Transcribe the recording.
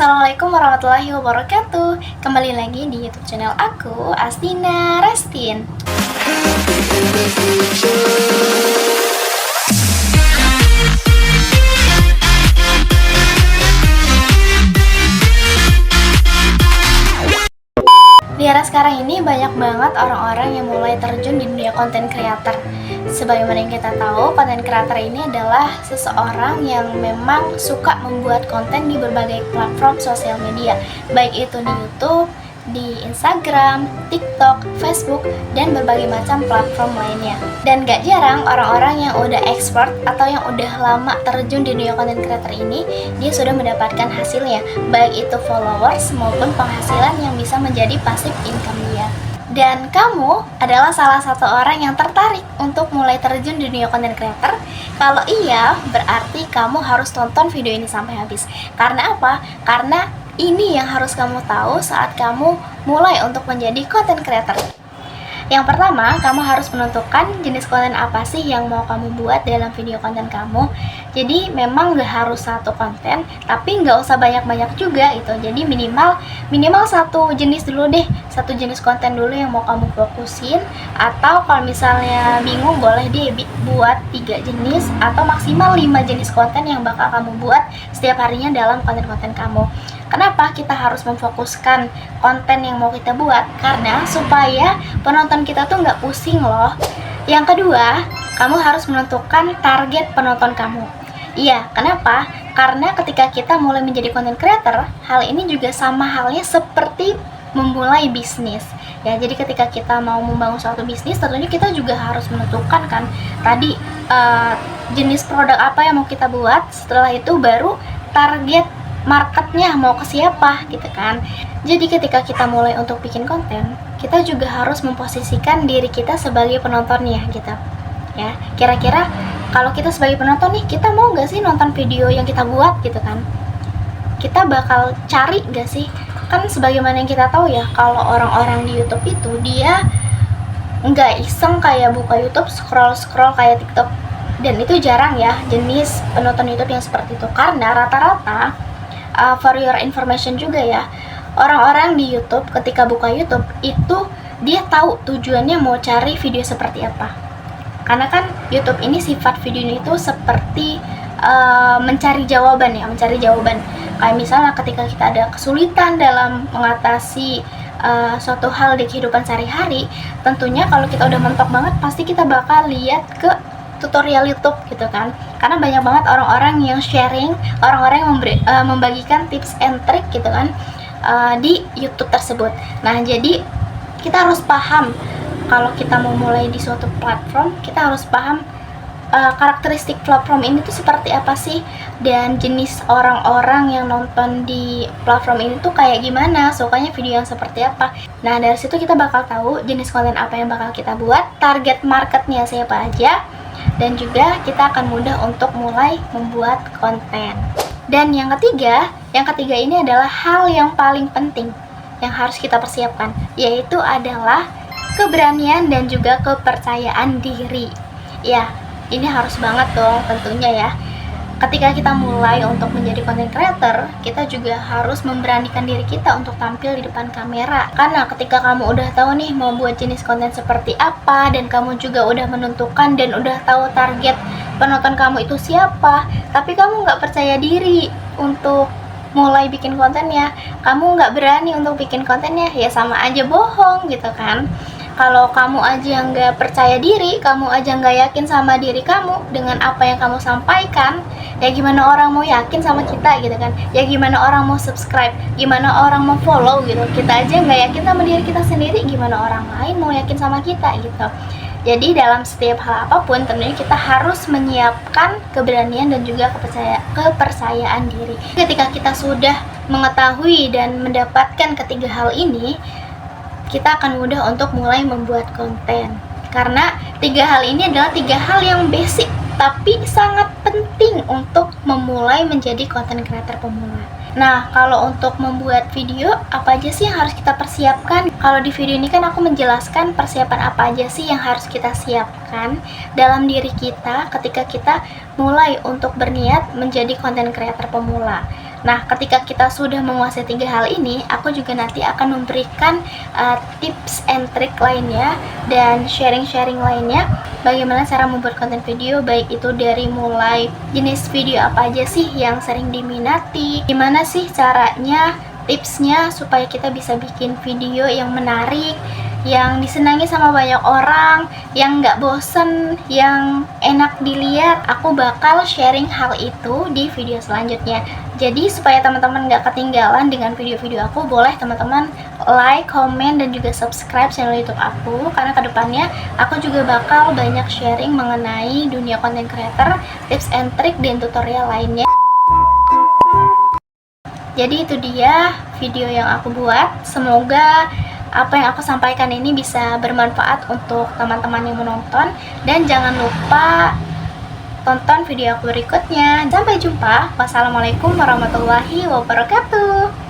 Assalamualaikum warahmatullahi wabarakatuh. Kembali lagi di YouTube channel aku, Astina Restin. Di era sekarang ini banyak banget orang-orang yang mulai terjun di dunia konten creator. Sebagaimana yang kita tahu, konten creator ini adalah seseorang yang memang suka membuat konten di berbagai platform sosial media, baik itu di YouTube, di Instagram, TikTok, Facebook, dan berbagai macam platform lainnya. Dan gak jarang orang-orang yang udah expert atau yang udah lama terjun di dunia content creator ini, dia sudah mendapatkan hasilnya, baik itu followers maupun penghasilan yang bisa menjadi passive income dia. Dan kamu adalah salah satu orang yang tertarik untuk mulai terjun di dunia content creator? Kalau iya, berarti kamu harus tonton video ini sampai habis. Karena apa? Karena ini yang harus kamu tahu saat kamu mulai untuk menjadi content creator. Yang pertama, kamu harus menentukan jenis konten apa sih yang mau kamu buat dalam video konten kamu. Jadi memang gak harus satu konten, tapi gak usah banyak-banyak juga gitu. Jadi minimal satu jenis dulu deh, satu jenis konten dulu yang mau kamu fokusin. Atau kalau misalnya bingung, boleh deh buat 3 jenis atau maksimal 5 jenis konten yang bakal kamu buat setiap harinya dalam konten-konten kamu. Kenapa kita harus memfokuskan konten yang mau kita buat? Karena supaya penonton kita tuh nggak pusing loh. Yang kedua, kamu harus menentukan target penonton kamu. Iya, kenapa? Karena ketika kita mulai menjadi content creator, hal ini juga sama halnya seperti memulai bisnis. Ya, jadi ketika kita mau membangun suatu bisnis, tentunya kita juga harus menentukan kan tadi jenis produk apa yang mau kita buat. Setelah itu baru target marketnya mau ke siapa gitu kan. Jadi ketika kita mulai untuk bikin konten, kita juga harus memposisikan diri kita sebagai penontonnya gitu ya. Kira-kira kalau kita sebagai penonton nih, kita mau gak sih nonton video yang kita buat gitu kan? Kita bakal cari gak sih? Kan sebagaimana yang kita tahu ya, kalau orang-orang di YouTube itu dia nggak iseng kayak buka YouTube scroll kayak TikTok. Dan itu jarang ya jenis penonton YouTube yang seperti itu, karena rata-rata for your information juga ya, orang-orang di YouTube ketika buka YouTube itu dia tahu tujuannya mau cari video seperti apa. Karena kan YouTube ini sifat videonya itu seperti mencari jawaban ya, mencari jawaban. Kayak misalnya ketika kita ada kesulitan dalam mengatasi suatu hal di kehidupan sehari-hari, tentunya kalau kita udah mentok banget pasti kita bakal lihat ke tutorial YouTube gitu kan. Karena banyak banget orang-orang yang sharing, orang-orang yang membagikan tips and trick gitu kan di YouTube tersebut. Nah, jadi kita harus paham kalau kita mau mulai di suatu platform, kita harus paham karakteristik platform ini tuh seperti apa sih, dan jenis orang-orang yang nonton di platform ini tuh kayak gimana, sukanya video yang seperti apa. Nah, dari situ kita bakal tahu jenis konten apa yang bakal kita buat, target marketnya siapa aja, dan juga kita akan mudah untuk mulai membuat konten. Dan yang ketiga ini adalah hal yang paling penting yang harus kita persiapkan, yaitu adalah keberanian dan juga kepercayaan diri. Ya, ini harus banget dong tentunya ya. Ketika kita mulai untuk menjadi content creator, kita juga harus memberanikan diri kita untuk tampil di depan kamera. Karena ketika kamu udah tahu nih mau buat jenis konten seperti apa, dan kamu juga udah menentukan dan udah tahu target penonton kamu itu siapa, tapi kamu nggak percaya diri untuk mulai bikin kontennya, kamu nggak berani untuk bikin kontennya, ya sama aja bohong gitu kan. Kalau kamu aja nggak percaya diri, kamu aja nggak yakin sama diri kamu dengan apa yang kamu sampaikan, ya gimana orang mau yakin sama kita gitu kan? Ya gimana orang mau subscribe, gimana orang mau follow gitu? Kita aja nggak yakin sama diri kita sendiri, gimana orang lain mau yakin sama kita gitu? Jadi dalam setiap hal apapun, tentunya kita harus menyiapkan keberanian dan juga kepercayaan diri. Ketika kita sudah mengetahui dan mendapatkan ketiga hal ini, kita akan mudah untuk mulai membuat konten. Karena 3 hal ini adalah 3 hal yang basic tapi sangat penting untuk memulai menjadi content creator pemula. Nah, kalau untuk membuat video, apa aja sih yang harus kita persiapkan? Kalau di video ini kan aku menjelaskan persiapan apa aja sih yang harus kita siapkan dalam diri kita ketika kita mulai untuk berniat menjadi content creator pemula. Nah, ketika kita sudah menguasai 3 hal ini, aku juga nanti akan memberikan tips and trick lainnya dan sharing-sharing lainnya bagaimana cara membuat konten video, baik itu dari mulai jenis video apa aja sih yang sering diminati, gimana sih caranya, tipsnya supaya kita bisa bikin video yang menarik, yang disenangi sama banyak orang, yang nggak bosen, yang enak dilihat. Aku bakal sharing hal itu di video selanjutnya. Jadi supaya teman-teman nggak ketinggalan dengan video-video aku, boleh teman-teman like, comment, dan juga subscribe channel YouTube aku, karena kedepannya aku juga bakal banyak sharing mengenai dunia content creator, tips and trick, dan tutorial lainnya. Jadi itu dia video yang aku buat. Semoga apa yang aku sampaikan ini bisa bermanfaat untuk teman-teman yang menonton, dan jangan lupa tonton video aku berikutnya. Sampai jumpa. Wassalamualaikum warahmatullahi wabarakatuh.